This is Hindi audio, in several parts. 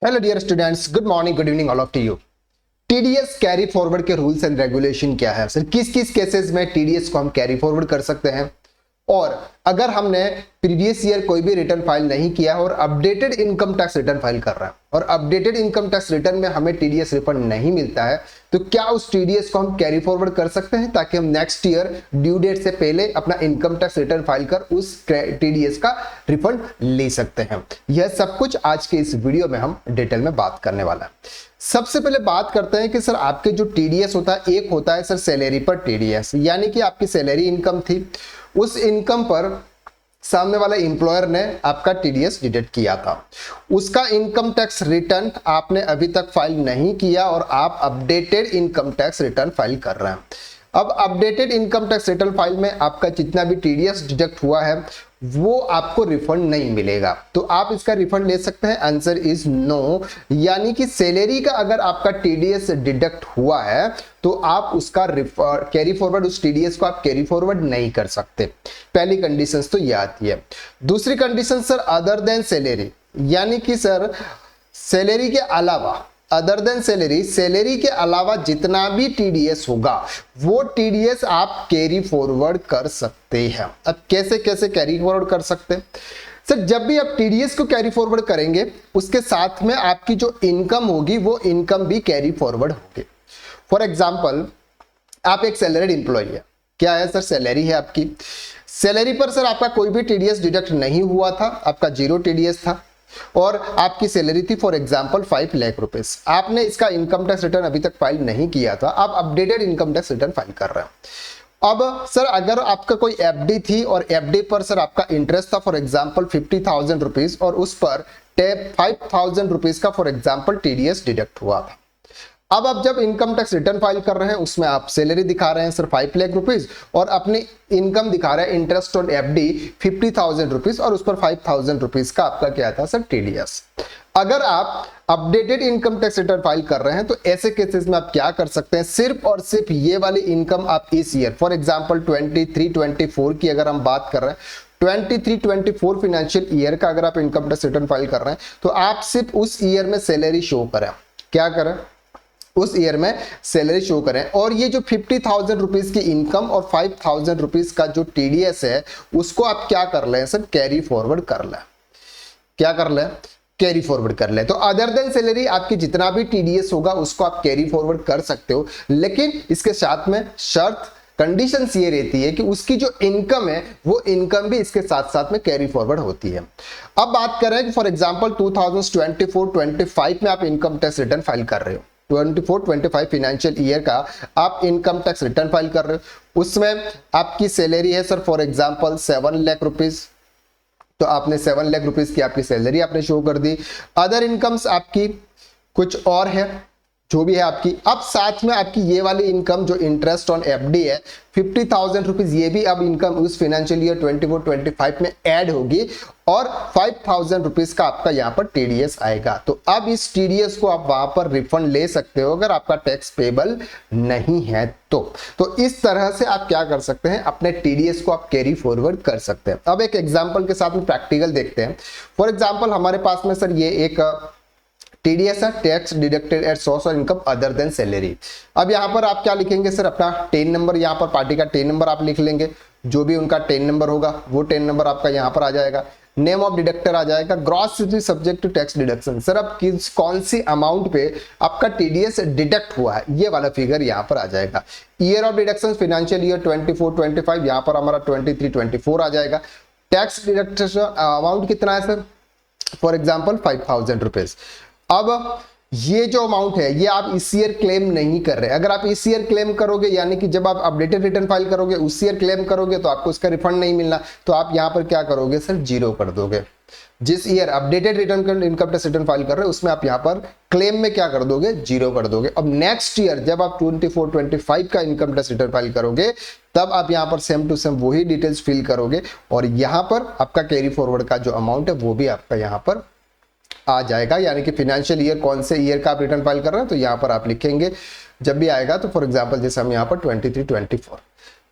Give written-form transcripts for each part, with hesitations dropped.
Hello dear students, good morning, good evening all of to you. TDS carry forward के रूल्स एंड रेगुलेशन क्या है सर? किस किस केसेस में टीडीएस को हम कैरी फॉरवर्ड कर सकते हैं, और अगर हमने प्रीवियस ईयर कोई भी रिटर्न फाइल नहीं किया है और updated income tax return file कर रहा है और अपडेटेड इनकम टैक्स रिटर्न में हमें टीडीएस रिफंड नहीं मिलता है, तो क्या उस टीडीएस को हम कैरी फॉरवर्ड कर सकते हैं ताकि हम नेक्स्ट ईयर ड्यू डेट से पहले अपना इनकम टैक्स रिटर्न फाइल कर उस टीडीएस का रिफंड ले सकते हैं। यह सब कुछ आज के इस वीडियो में हम डिटेल में बात करने वाला है। सबसे पहले बात करते हैं कि सर आपके जो टीडीएस होता है, एक होता है सर सैलरी पर टीडीएस, यानी कि आपकी सैलरी इनकम थी, उस इनकम पर सामने वाला एम्प्लॉयर ने आपका टीडीएस डिडक्ट किया था, उसका इनकम टैक्स रिटर्न आपने अभी तक फाइल नहीं किया और आप updated income tax return file कर रहे हैं। अब updated income tax return file में आपका जितना भी टीडीएस डिडक्ट हुआ है वो आपको रिफंड नहीं मिलेगा, तो आप इसका रिफंड ले सकते हैं। आंसर इज नो, यानी कि सैलरी का अगर आपका टीडीएस डिडक्ट हुआ है तो आप उसका कैरी फॉरवर्ड, उस टीडीएस को आप कैरी फॉरवर्ड नहीं कर सकते। पहली कंडीशन तो ये आती है। दूसरी condition sir other than salary, यानी कि सर सैलरी के अलावा, अदर देन सैलरी, सैलरी के अलावा जितना भी टीडीएस होगा वो टीडीएस आप कैरी फॉरवर्ड कर सकते हैं। अब कैसे कैसे कैरी फॉरवर्ड कर सकते हैं सर? जब भी आप टीडीएस को कैरी फॉरवर्ड करेंगे उसके साथ में आपकी जो इनकम होगी वो इनकम भी कैरी फॉरवर्ड होगी। फॉर एग्जाम्पल, आप एक सैलरीड एम्प्लॉय है, क्या है सर? सैलरी है आपकी। सैलरी पर सर आपका कोई भी टीडीएस डिडक्ट नहीं हुआ था, आपका जीरो टीडीएस था और आपकी सैलरी थी फॉर एग्जांपल 5 लाख रुपीस। आपने इसका इनकम टैक्स रिटर्न अभी तक फाइल नहीं किया था, आप updated income tax return file कर रहे हैं। अब सर अगर आपका कोई एफडी थी और एफडी पर सर आपका इंटरेस्ट था फॉर एग्जांपल 50,000 रुपीज और उस पर 5,000 रुपीज का फॉर एग्जांपल टीडीएस डिडक्ट हुआ था। अब आप जब इनकम टैक्स रिटर्न फाइल कर रहे हैं उसमें आप सैलरी दिखा रहे हैं सर 5 लाख रुपीज और अपनी इनकम दिखा रहे हैं इंटरेस्ट ऑन एफडी 50,000 रुपीज और उस पर 5,000 रुपीज का आपका क्या था सर? टीडीएस। अगर आप updated income tax return file कर रहे हैं तो ऐसे केसेस में आप क्या कर सकते हैं? सिर्फ और सिर्फ ये वाली इनकम आप इस ईयर फॉर एग्जांपल 23-24 की अगर हम बात कर रहे हैं, 23-24 फाइनेंशियल ईयर का अगर आप इनकम टैक्स रिटर्न फाइल कर रहे हैं तो आप सिर्फ उस ईयर में सैलरी शो करें। क्या करें? उस ईयर में सैलरी शो करें और ये जो 50,000 रुपीज की इनकम और 5,000 रुपीज का जो टीडीएस है उसको आप क्या कर लें सर? कैरी फॉरवर्ड कर लें। क्या कर लें? कैरी फॉरवर्ड कर ले। तो अदर देन सैलरी आपकी जितना भी टीडीएस होगा उसको आप कैरी फॉरवर्ड कर सकते हो, लेकिन इसके साथ में शर्त, कंडीशंस ये रहती है कि उसकी जो इनकम है वो इनकम भी इसके साथ साथ में कैरी फॉरवर्ड होती है। अब बात करें कि फॉर एग्जांपल 2024-25 में आप इनकम टैक्स रिटर्न फाइल कर रहे हो, 24-25 फाइनेंशियल ईयर का आप इनकम टैक्स रिटर्न फाइल कर रहे हो, उसमें आपकी सैलरी है sir for example 7 lakh rupees, तो आपने 7 लाख रुपीज की आपकी सैलरी आपने शो कर दी। अदर इनकम्स आपकी कुछ और है जो भी है आपकी। अब साथ में आपकी ये वाली इनकम जो इंटरेस्ट ऑन एफडी है 50,000 रुपीज, ये भी अब इनकम उस फाइनेंशियल ईयर 24-25 में ऐड होगी और 5,000 रुपीज का आपका यहाँ पर टीडीएस आएगा। तो अब इस टीडीएस को आप वहां पर रिफंड ले सकते हो अगर आपका टैक्स पेबल नहीं है तो इस तरह से आप क्या कर सकते हैं? अपने टीडीएस को आप कैरी फॉरवर्ड कर सकते हैं। अब एक एग्जाम्पल के साथ में प्रैक्टिकल देखते हैं। फॉर एग्जाम्पल हमारे पास में सर ये एक टीडीएस है, टैक्स डिडक्टेड एट सोर्स और इनकम अदर देन सैलरी। अब यहाँ पर आप क्या लिखेंगे सर? अपना 10 नंबर, यहाँ पर पार्टी का 10 नंबर आप लिख लेंगे, जो भी उनका 10 नंबर होगा वो 10 नंबर आपका यहाँ पर आ जाएगा। नेम ऑफ डिडक्टर आ जाएगा, gross subject to tax deduction. Sir अब कौन सी अमाउंट पे आपका टीडीएस डिडक्ट हुआ है ये वाला फिगर यहाँ पर आ जाएगा। Year of deduction financial year 24-25, यहाँ पर हमारा 23-24 आ जाएगा। टैक्स डिडक्शन अमाउंट कितना है सर? For example 5,000 rupees. अब ये जो अमाउंट है ये आप इस ईयर क्लेम नहीं कर रहे। अगर आप इस ईयर क्लेम करोगे, यानी कि जब आप अपडेटेड रिटर्न फाइल करोगे उस ईयर क्लेम करोगे तो आपको इसका रिफंड नहीं मिलना, तो आप यहां पर क्या करोगे सर? जीरो कर दोगे। जिस year updated return income tax return file कर रहे हो उसमें आप यहां पर क्लेम में क्या कर दोगे? जीरो कर दोगे। अब नेक्स्ट ईयर जब आप 24-25 का इनकम टैक्स रिटर्न फाइल करोगे तब आप यहां पर सेम टू सेम वही डिटेल्स फिल करोगे और यहां पर आपका कैरी फॉरवर्ड का जो अमाउंट है वो भी आपका यहां पर आ जाएगा। यानी कि फाइनेंशियल ईयर कौन से ईयर का आप रिटर्न फाइल कर रहे हैं तो यहां पर आप लिखेंगे जब भी आएगा, तो फॉर एग्जांपल जैसे हम यहां पर 23-24।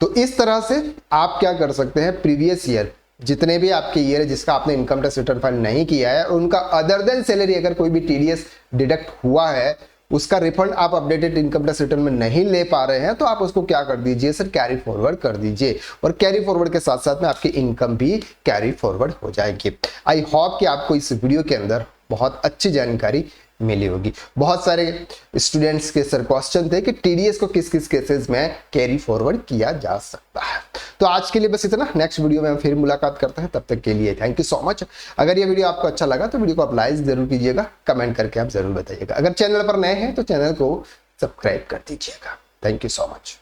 तो इस तरह से आप क्या कर सकते हैं? प्रीवियस ईयर जितने भी आपके ईयर है जिसका आपने इनकम टैक्स रिटर्न फाइल नहीं किया है, उनका अदर देन सैलरी अगर कोई भी टीडीएस डिडक्ट हुआ है, उसका रिफंड आप अपडेटेड इनकम टैक्स रिटर्न में नहीं ले पा रहे हैं, तो आप उसको क्या कर दीजिए सर, कैरी फॉरवर्ड कर दीजिए। और कैरी फॉरवर्ड के साथ साथ में आपकी इनकम भी कैरी फॉरवर्ड हो जाएगी। आई होप कि आपको इस वीडियो के अंदर बहुत अच्छी जानकारी मिली होगी। बहुत सारे स्टूडेंट्स के सर क्वेश्चन थे कि टीडीएस को किस किस केसेस में कैरी फॉरवर्ड किया जा सकता है। तो आज के लिए बस इतना, नेक्स्ट वीडियो में हम फिर मुलाकात करते हैं, तब तक के लिए थैंक यू सो मच। अगर ये वीडियो आपको अच्छा लगा तो वीडियो को आप लाइक जरूर कीजिएगा, कमेंट करके आप जरूर बताइएगा। अगर चैनल पर नए हैं तो चैनल को सब्सक्राइब कर दीजिएगा। Thank you so much.